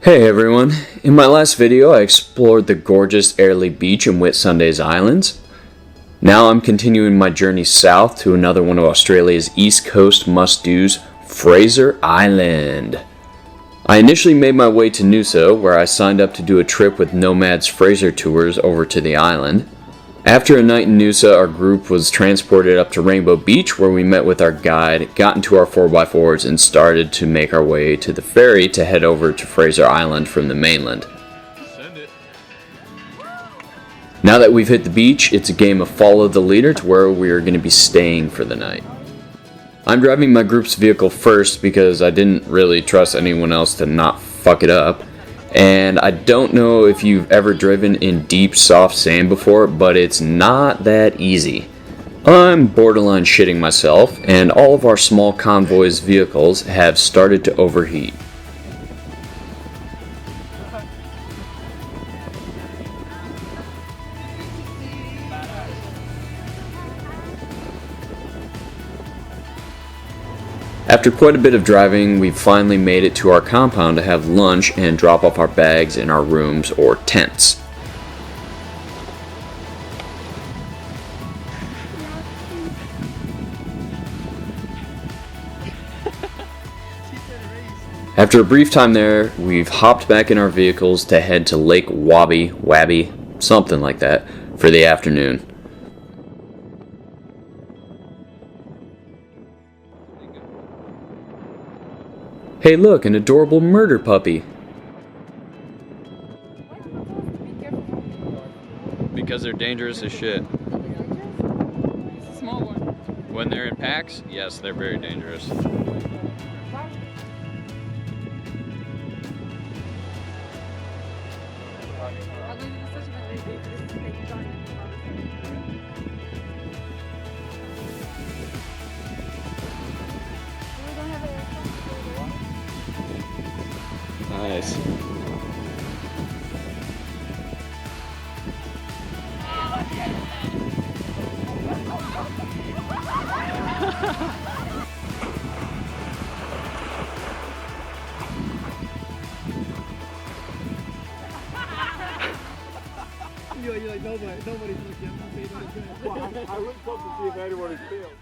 Hey everyone, in my last video I explored the gorgeous Airlie Beach and Whitsundays Islands. Now I'm continuing my journey south to another one of Australia's east coast must-dos, Fraser Island. I initially made my way to Noosa, where I signed up to do a trip with Nomad's Fraser Tours over to the island. After a night in Noosa, our group was transported up to Rainbow Beach, where we met with our guide, got into our 4x4s, and started to make our way to the ferry to head over to Fraser Island from the mainland. Now that we've hit the beach, it's a game of follow the leader to where we are going to be staying for the night. I'm driving my group's vehicle first because I didn't really trust anyone else to not fuck it up. And I don't know if you've ever driven in deep, soft sand before, but it's not that easy. I'm borderline shitting myself, and all of our small convoy's vehicles have started to overheat. After quite a bit of driving, we finally made it to our compound to have lunch and drop off our bags in our rooms or tents. After a brief time there, we've hopped back in our vehicles to head to Lake Wabby, something like that, for the afternoon. Hey look, an adorable murder puppy. Because they're dangerous as shit. It's a small one. When they're in packs, yes, they're very dangerous. Nice. You're like, nobody's looking. I wouldn't come to see if anyone had failed.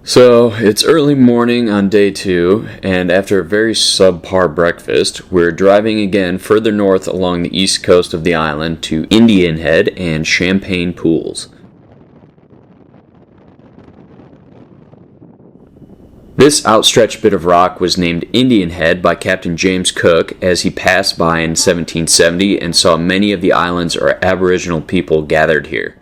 So, it's early morning on day 2, and after a very subpar breakfast, we're driving again further north along the east coast of the island to Indian Head and Champaign Pools. This outstretched bit of rock was named Indian Head by Captain James Cook as he passed by in 1770 and saw many of the island's Aboriginal people gathered here.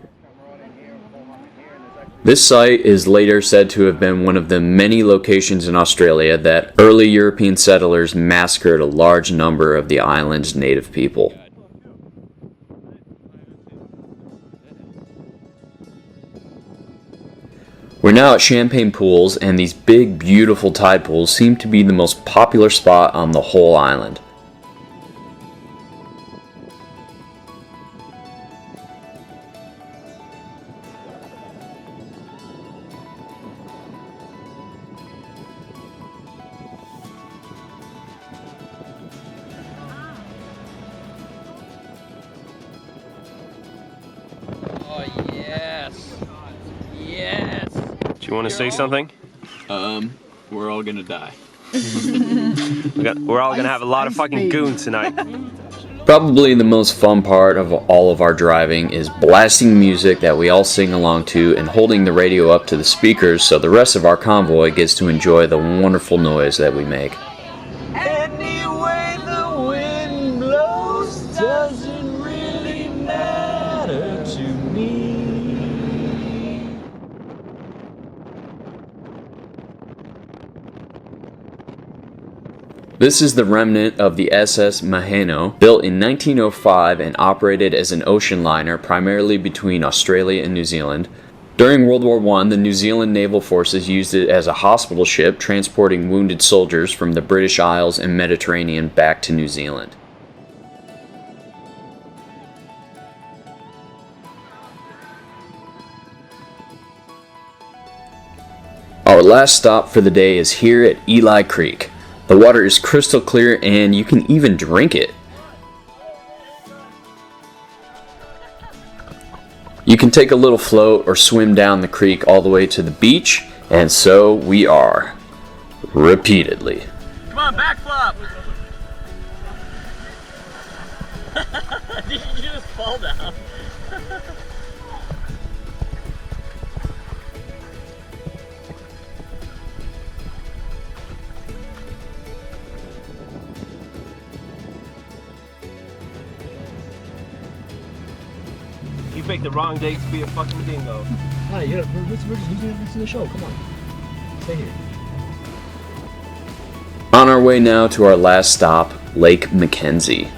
This site is later said to have been one of the many locations in Australia that early European settlers massacred a large number of the island's native people. We're now at Champaign Pools, and these big, beautiful tide pools seem to be the most popular spot on the whole island. Oh, yes. Yes. Do you want to say something? We're all gonna die. We're all gonna have a lot of fucking goons tonight. Probably the most fun part of all of our driving is blasting music that we all sing along to and holding the radio up to the speakers so the rest of our convoy gets to enjoy the wonderful noise that we make. Any way the wind blows doesn't really matter to me. This is the remnant of the Ss Mojano, built in 1905 and operated as an ocean liner primarily between Australia and New Zealand. During World War I, the New Zealand Naval Forces used it as a hospital ship transporting wounded soldiers from the British Isles and Mediterranean back to New Zealand. Our last stop for the day is here at Eli Creek. The water is crystal clear and you can even drink it. You can take a little float or swim down the creek all the way to the beach, and so we are. Repeatedly. Come on, backflip! Did you just fall down? You picked the wrong date to be a fucking dingo. Hi, we're just listening to the show. Come on. Stay here. On our way now to our last stop, Lake Mackenzie.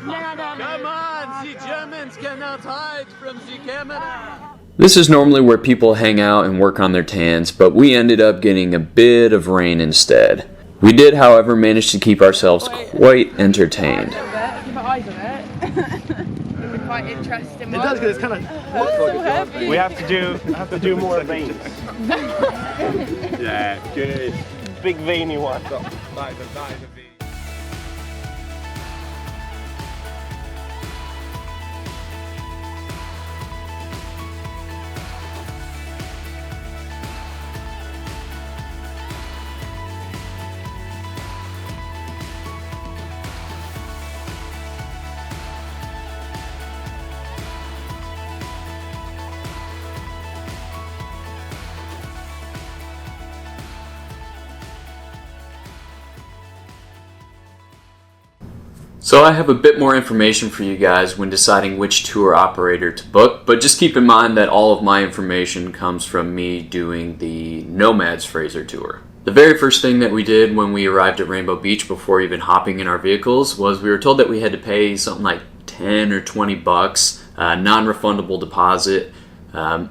Come on, the Germans cannot hide from the camera. This is normally where people hang out and work on their tans, but we ended up getting a bit of rain instead. We did, however, manage to keep ourselves quite entertained. Keep our eyes on it. It would quite interesting. It does, because it's kind of so heavy. We have to do more veins. yeah, good. Big veiny one. So I have a bit more information for you guys when deciding which tour operator to book, but just keep in mind that all of my information comes from me doing the Nomads Fraser tour. The very first thing that we did when we arrived at Rainbow Beach before even hopping in our vehicles was we were told that we had to pay something like 10 or 20 bucks, non-refundable deposit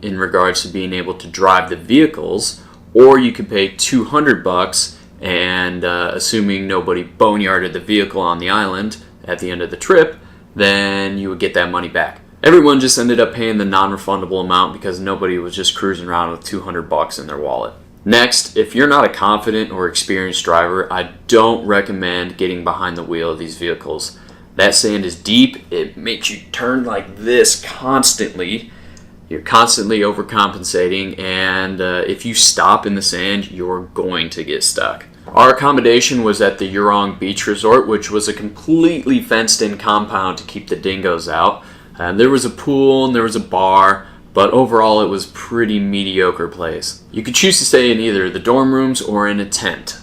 in regards to being able to drive the vehicles, or you could pay 200 bucks and assuming nobody boneyarded the vehicle on the island at the end of the trip, then you would get that money back. Everyone just ended up paying the non-refundable amount because nobody was just cruising around with 200 bucks in their wallet. Next, if you're not a confident or experienced driver, I don't recommend getting behind the wheel of these vehicles. That sand is deep, it makes you turn like this constantly. You're constantly overcompensating, and if you stop in the sand, you're going to get stuck. Our accommodation was at the Yurong Beach Resort, which was a completely fenced-in compound to keep the dingoes out. There was a pool and there was a bar, but overall it was a pretty mediocre place. You could choose to stay in either the dorm rooms or in a tent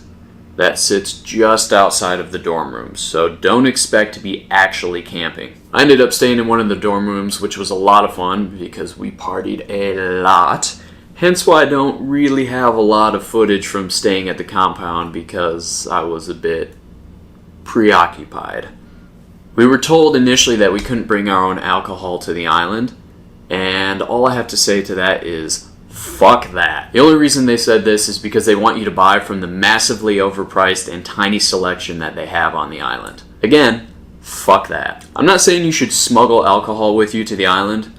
that sits just outside of the dorm rooms, so don't expect to be actually camping. I ended up staying in one of the dorm rooms, which was a lot of fun because we partied a lot. Hence why I don't really have a lot of footage from staying at the compound because I was a bit preoccupied. We were told initially that we couldn't bring our own alcohol to the island, and all I have to say to that is fuck that. The only reason they said this is because they want you to buy from the massively overpriced and tiny selection that they have on the island. Again, fuck that. I'm not saying you should smuggle alcohol with you to the island,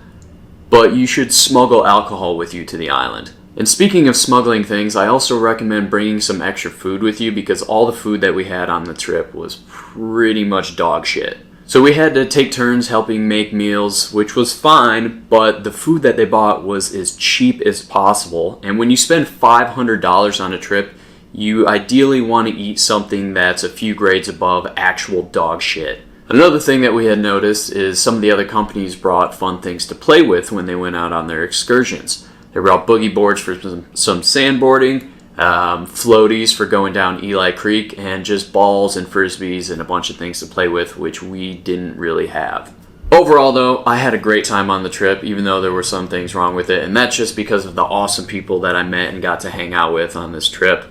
but you should smuggle alcohol with you to the island. And speaking of smuggling things, I also recommend bringing some extra food with you because all the food that we had on the trip was pretty much dog shit. So we had to take turns helping make meals, which was fine, but the food that they bought was as cheap as possible. And when you spend $500 on a trip, you ideally want to eat something that's a few grades above actual dog shit. Another thing that we had noticed is some of the other companies brought fun things to play with when they went out on their excursions. They brought boogie boards for some sandboarding, floaties for going down Eli Creek, and just balls and frisbees and a bunch of things to play with, which we didn't really have. Overall, though, I had a great time on the trip, even though there were some things wrong with it, and that's just because of the awesome people that I met and got to hang out with on this trip.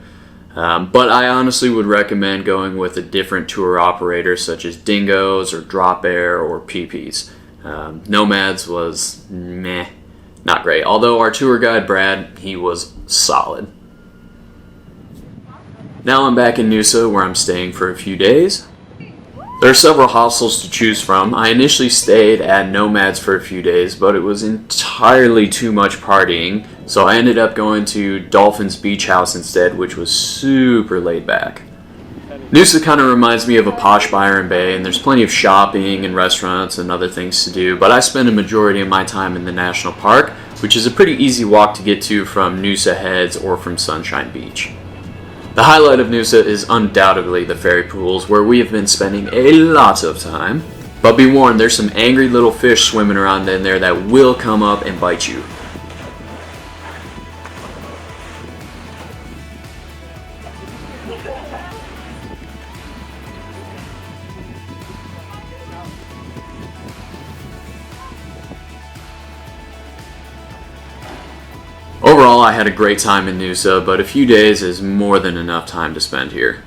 But I honestly would recommend going with a different tour operator, such as Dingoes or Drop Air or PPs. Nomads was meh, not great. Although our tour guide, Brad, he was solid. Now I'm back in Noosa, where I'm staying for a few days. There are several hostels to choose from. I initially stayed at Nomads for a few days, but it was entirely too much partying, so I ended up going to Dolphins Beach House instead, which was super laid back. Noosa kind of reminds me of a posh Byron Bay, and there's plenty of shopping and restaurants and other things to do, but I spend a majority of my time in the national park, which is a pretty easy walk to get to from Noosa Heads or from Sunshine Beach. The highlight of Noosa is undoubtedly the ferry pools, where we have been spending a lot of time. But be warned, there's some angry little fish swimming around in there that will come up and bite you. Overall, I had a great time in Noosa, but a few days is more than enough time to spend here.